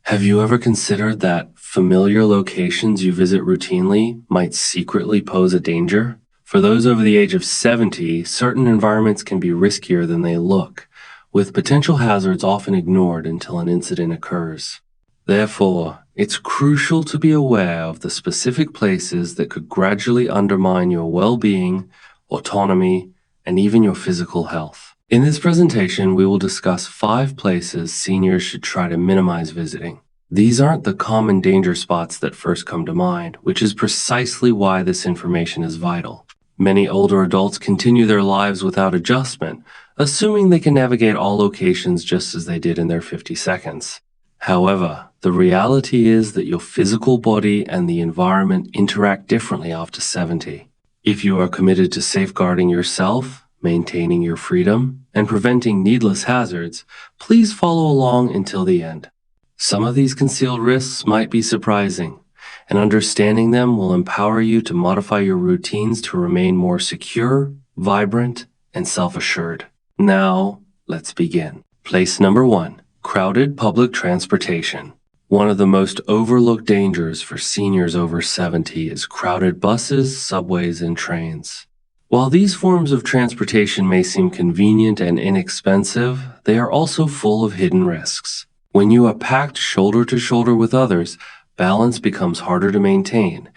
Have you ever considered that familiar locations you visit routinely might secretly pose a danger? For those over the age of 70, certain environments can be riskier than they look, with potential hazards often ignored until an incident occurs. Therefore, it's crucial to be aware of the specific places that could gradually undermine your well-being, autonomy, and even your physical health. In this presentation, we will discuss 5 places seniors should try to minimize visiting. These aren't the common danger spots that first come to mind, which is precisely why this information is vital. Many older adults continue their lives without adjustment, assuming they can navigate all locations just as they did in their 50 seconds. However, the reality is that your physical body and the environment interact differently after 70. If you are committed to safeguarding yourself, maintaining your freedom, and preventing needless hazards, please follow along until the end. Some of these concealed risks might be surprising, and understanding them will empower you to modify your routines to remain more secure, vibrant, and self-assured. Now, let's begin. Place number 1. Crowded public transportation. One of the most overlooked dangers for seniors over 70 is crowded buses, subways, and trains. While these forms of transportation may seem convenient and inexpensive, they are also full of hidden risks. When you are packed shoulder to shoulder with others, balance becomes harder to maintain,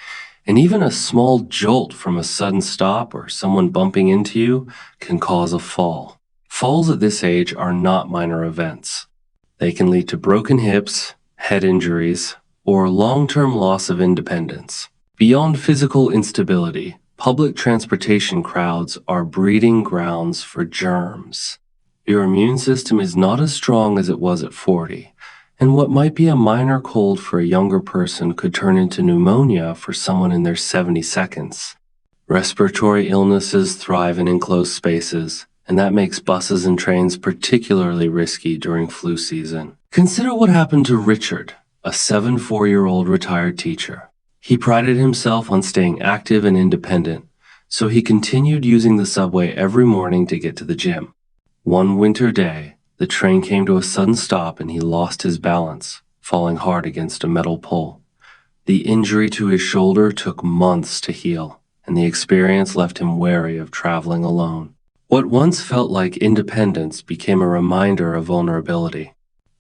and even a small jolt from a sudden stop or someone bumping into you can cause a fall. Falls at this age are not minor events. They can lead to broken hips, head injuries, or long-term loss of independence. Beyond physical instability, public transportation crowds are breeding grounds for germs. Your immune system is not as strong as it was at 40, and what might be a minor cold for a younger person could turn into pneumonia for someone in their 70 seconds. Respiratory illnesses thrive in enclosed spaces, and that makes buses and trains particularly risky during flu season. Consider what happened to Richard, a 74-year-old retired teacher. He prided himself on staying active and independent, so he continued using the subway every morning to get to the gym. One winter day, the train came to a sudden stop and he lost his balance, falling hard against a metal pole. The injury to his shoulder took months to heal, and the experience left him wary of traveling alone. What once felt like independence became a reminder of vulnerability.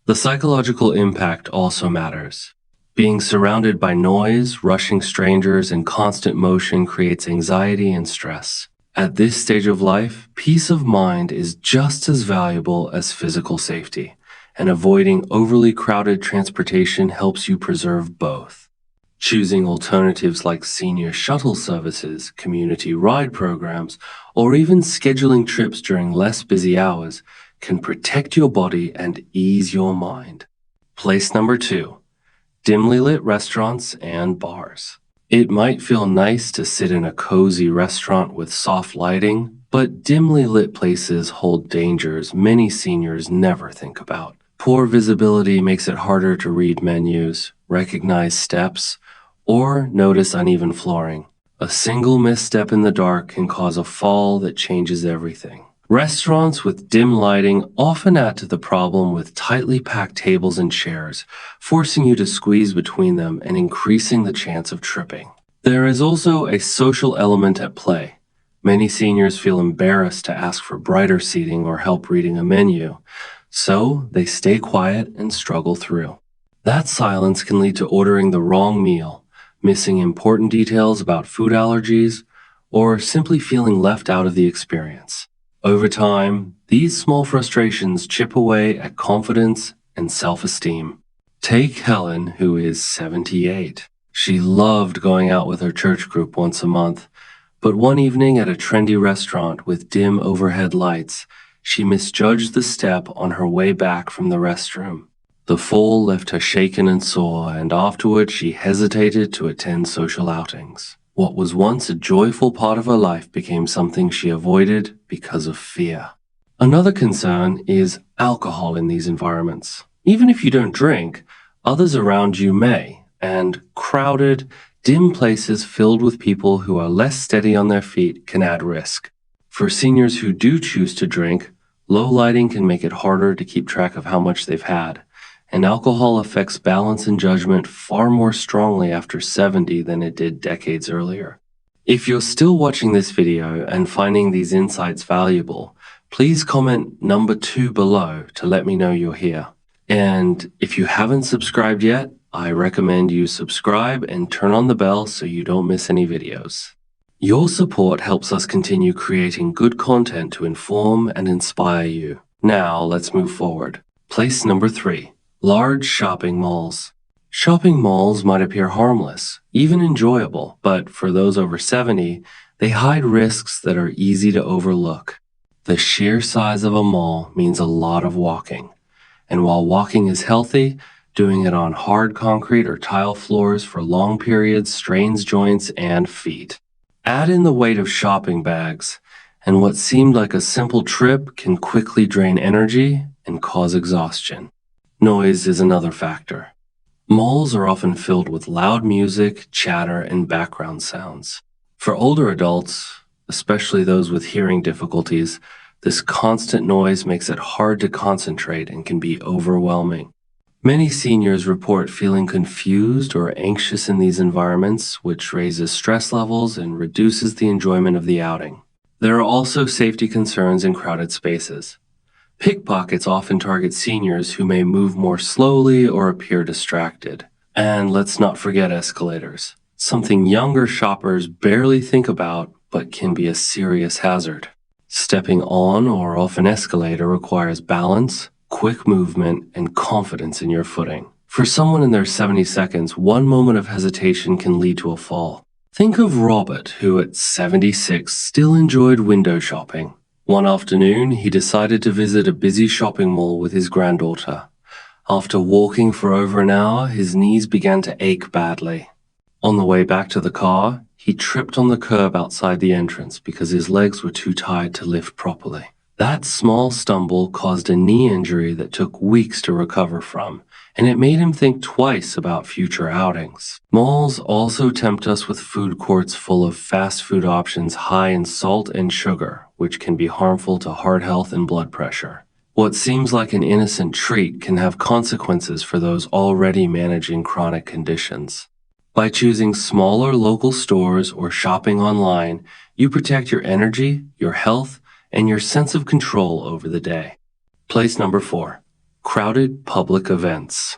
The psychological impact also matters. Being surrounded by noise, rushing strangers, and constant motion creates anxiety and stress. At this stage of life, peace of mind is just as valuable as physical safety, and avoiding overly crowded transportation helps you preserve both. Choosing alternatives like senior shuttle services, community ride programs, or even scheduling trips during less busy hours can protect your body and ease your mind. Place number 2. Dimly lit restaurants and bars. It might feel nice to sit in a cozy restaurant with soft lighting, but dimly lit places hold dangers many seniors never think about. Poor visibility makes it harder to read menus, recognize steps, or notice uneven flooring. A single misstep in the dark can cause a fall that changes everything. Restaurants with dim lighting often add to the problem with tightly packed tables and chairs, forcing you to squeeze between them and increasing the chance of tripping. There is also a social element at play. Many seniors feel embarrassed to ask for brighter seating or help reading a menu, so they stay quiet and struggle through. That silence can lead to ordering the wrong meal, missing important details about food allergies, or simply feeling left out of the experience. Over time, these small frustrations chip away at confidence and self-esteem. Take Helen, who is 78. She loved going out with her church group once a month, but one evening at a trendy restaurant with dim overhead lights, she misjudged the step on her way back from the restroom. The fall left her shaken and sore, and afterward she hesitated to attend social outings. What was once a joyful part of her life became something she avoided because of fear. Another concern is alcohol in these environments. Even if you don't drink, others around you may, and crowded, dim places filled with people who are less steady on their feet can add risk. For seniors who do choose to drink, low lighting can make it harder to keep track of how much they've had, and alcohol affects balance and judgment far more strongly after 70 than it did decades earlier. If you're still watching this video and finding these insights valuable, please comment number 2 below to let me know you're here. And if you haven't subscribed yet, I recommend you subscribe and turn on the bell so you don't miss any videos. Your support helps us continue creating good content to inform and inspire you. Now let's move forward. Place number 3. Large shopping malls. Shopping malls might appear harmless, even enjoyable, but for those over 70, they hide risks that are easy to overlook. The sheer size of a mall means a lot of walking. And while walking is healthy, doing it on hard concrete or tile floors for long periods strains joints and feet. Add in the weight of shopping bags, and what seemed like a simple trip can quickly drain energy and cause exhaustion. Noise is another factor. Malls are often filled with loud music, chatter, and background sounds. For older adults, especially those with hearing difficulties, this constant noise makes it hard to concentrate and can be overwhelming. Many seniors report feeling confused or anxious in these environments, which raises stress levels and reduces the enjoyment of the outing. There are also safety concerns in crowded spaces. Pickpockets often target seniors who may move more slowly or appear distracted. And let's not forget escalators, something younger shoppers barely think about but can be a serious hazard. Stepping on or off an escalator requires balance, quick movement, and confidence in your footing. For someone in their 70 seconds, one moment of hesitation can lead to a fall. Think of Robert, who at 76 still enjoyed window shopping. One afternoon, he decided to visit a busy shopping mall with his granddaughter. After walking for over an hour, his knees began to ache badly. On the way back to the car, he tripped on the curb outside the entrance because his legs were too tired to lift properly. That small stumble caused a knee injury that took weeks to recover from, and it made him think twice about future outings. Malls also tempt us with food courts full of fast food options high in salt and sugar, which can be harmful to heart health and blood pressure. What seems like an innocent treat can have consequences for those already managing chronic conditions. By choosing smaller local stores or shopping online, you protect your energy, your health, and your sense of control over the day. Place number 4. Crowded public events.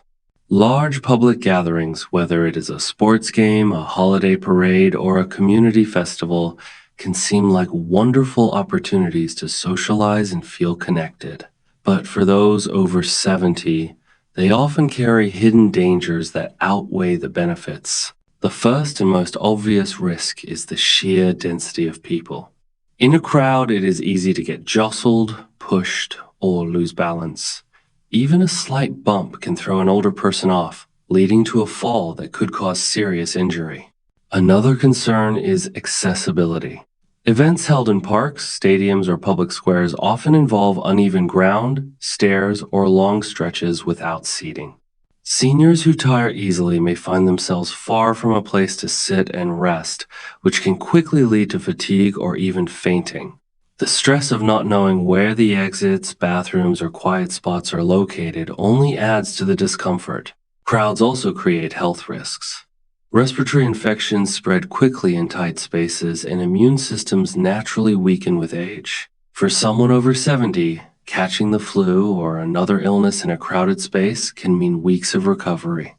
Large public gatherings, whether it is a sports game, a holiday parade, or a community festival, can seem like wonderful opportunities to socialize and feel connected. But for those over 70, they often carry hidden dangers that outweigh the benefits. The first and most obvious risk is the sheer density of people. In a crowd, it is easy to get jostled, pushed, or lose balance. Even a slight bump can throw an older person off, leading to a fall that could cause serious injury. Another concern is accessibility. Events held in parks, stadiums, or public squares often involve uneven ground, stairs, or long stretches without seating. Seniors who tire easily may find themselves far from a place to sit and rest, which can quickly lead to fatigue or even fainting. The stress of not knowing where the exits, bathrooms, or quiet spots are located only adds to the discomfort. Crowds also create health risks. Respiratory infections spread quickly in tight spaces, and immune systems naturally weaken with age. For someone over 70, catching the flu or another illness in a crowded space can mean weeks of recovery.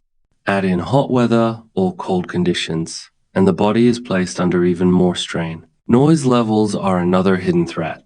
Add in hot weather or cold conditions, and the body is placed under even more strain. Noise levels are another hidden threat.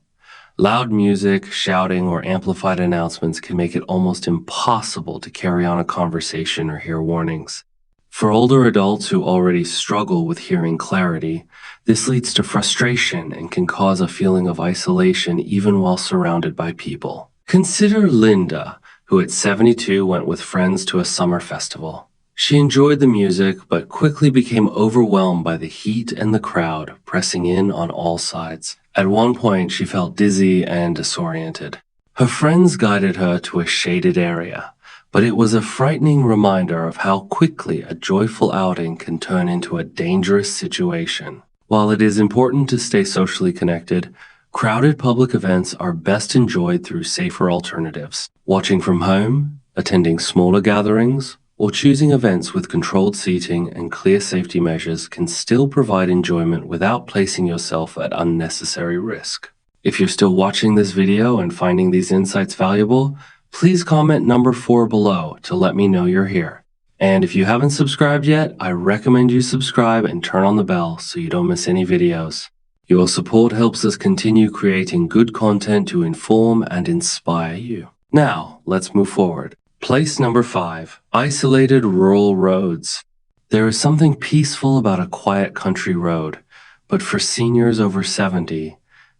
Loud music, shouting, or amplified announcements can make it almost impossible to carry on a conversation or hear warnings. For older adults who already struggle with hearing clarity, this leads to frustration and can cause a feeling of isolation even while surrounded by people. Consider Linda, who at 72 went with friends to a summer festival. She enjoyed the music, but quickly became overwhelmed by the heat and the crowd pressing in on all sides. At one point, she felt dizzy and disoriented. Her friends guided her to a shaded area, but it was a frightening reminder of how quickly a joyful outing can turn into a dangerous situation. While it is important to stay socially connected, crowded public events are best enjoyed through safer alternatives. Watching from home, Attending smaller gatherings or choosing events with controlled seating and clear safety measures can still provide enjoyment without placing yourself at unnecessary risk. If you're still watching this video and finding these insights valuable, please comment number 4 below to let me know you're here. And if you haven't subscribed yet, I recommend you subscribe and turn on the bell so you don't miss any videos. Your support helps us continue creating good content to inform and inspire you. Now, let's move forward. Place number 5, isolated rural roads. There is something peaceful about a quiet country road, but for seniors over 70,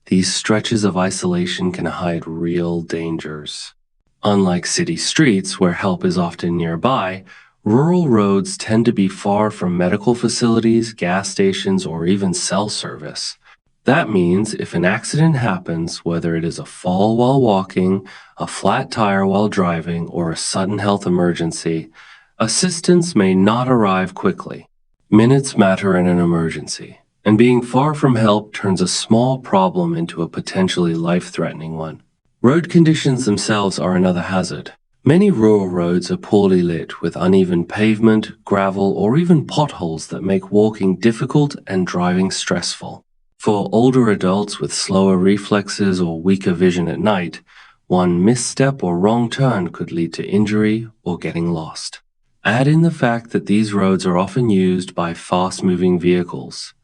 these stretches of isolation can hide real dangers. Unlike city streets, where help is often nearby, rural roads tend to be far from medical facilities, gas stations, or even cell service. That means if an accident happens, whether it is a fall while walking, a flat tire while driving, or a sudden health emergency, assistance may not arrive quickly. Minutes matter in an emergency, and being far from help turns a small problem into a potentially life-threatening one. Road conditions themselves are another hazard. Many rural roads are poorly lit with uneven pavement, gravel, or even potholes that make walking difficult and driving stressful. For older adults with slower reflexes or weaker vision at night, one misstep or wrong turn could lead to injury or getting lost. Add in the fact that these roads are often used by fast-moving vehicles,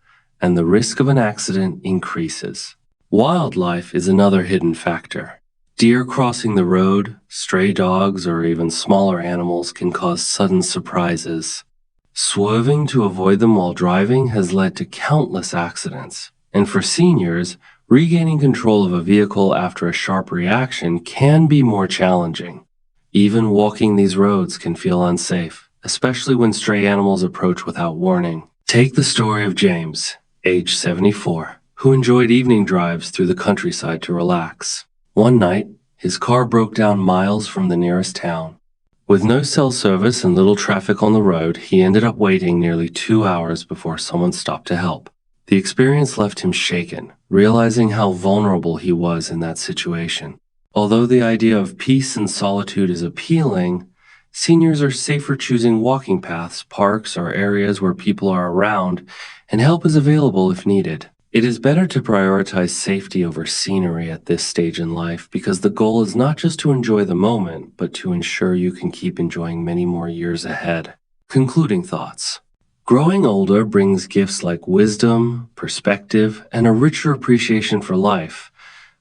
and the risk of an accident increases. Wildlife is another hidden factor. Deer crossing the road, stray dogs, or even smaller animals can cause sudden surprises. Swerving to avoid them while driving has led to countless accidents. And for seniors, regaining control of a vehicle after a sharp reaction can be more challenging. Even walking these roads can feel unsafe, especially when stray animals approach without warning. Take the story of James, age 74, who enjoyed evening drives through the countryside to relax. One night, his car broke down miles from the nearest town. With no cell service and little traffic on the road, he ended up waiting nearly 2 hours before someone stopped to help. The experience left him shaken, realizing how vulnerable he was in that situation. Although the idea of peace and solitude is appealing, seniors are safer choosing walking paths, parks, or areas where people are around, and help is available if needed. It is better to prioritize safety over scenery at this stage in life because the goal is not just to enjoy the moment, but to ensure you can keep enjoying many more years ahead. Concluding thoughts. Growing older brings gifts like wisdom, perspective, and a richer appreciation for life,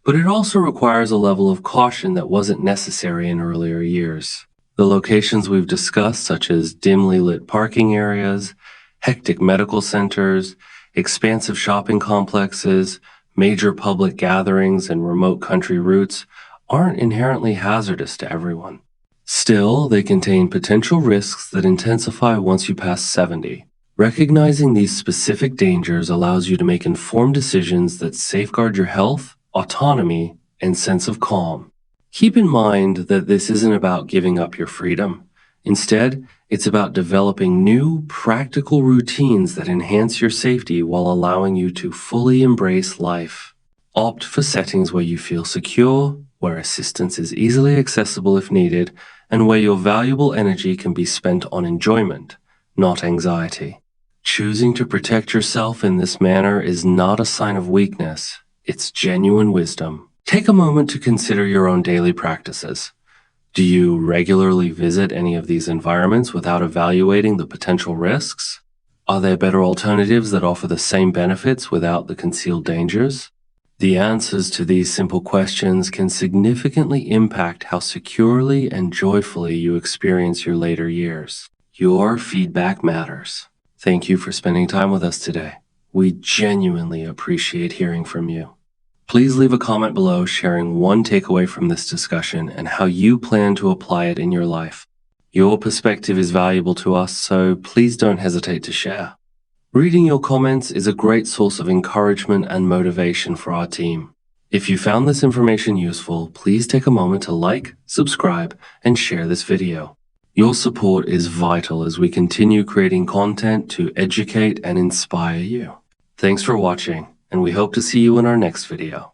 but it also requires a level of caution that wasn't necessary in earlier years. The locations we've discussed, such as dimly lit parking areas, hectic medical centers, expansive shopping complexes, major public gatherings, and remote country routes, aren't inherently hazardous to everyone. Still, they contain potential risks that intensify once you pass 70. Recognizing these specific dangers allows you to make informed decisions that safeguard your health, autonomy, and sense of calm. Keep in mind that this isn't about giving up your freedom. Instead, it's about developing new, practical routines that enhance your safety while allowing you to fully embrace life. Opt for settings where you feel secure, where assistance is easily accessible if needed, and where your valuable energy can be spent on enjoyment, not anxiety. Choosing to protect yourself in this manner is not a sign of weakness, it's genuine wisdom. Take a moment to consider your own daily practices. Do you regularly visit any of these environments without evaluating the potential risks? Are there better alternatives that offer the same benefits without the concealed dangers? The answers to these simple questions can significantly impact how securely and joyfully you experience your later years. Your feedback matters. Thank you for spending time with us today. We genuinely appreciate hearing from you. Please leave a comment below sharing one takeaway from this discussion and how you plan to apply it in your life. Your perspective is valuable to us, so please don't hesitate to share. Reading your comments is a great source of encouragement and motivation for our team. If you found this information useful, please take a moment to like, subscribe, and share this video. Your support is vital as we continue creating content to educate and inspire you. Thanks for watching, and we hope to see you in our next video.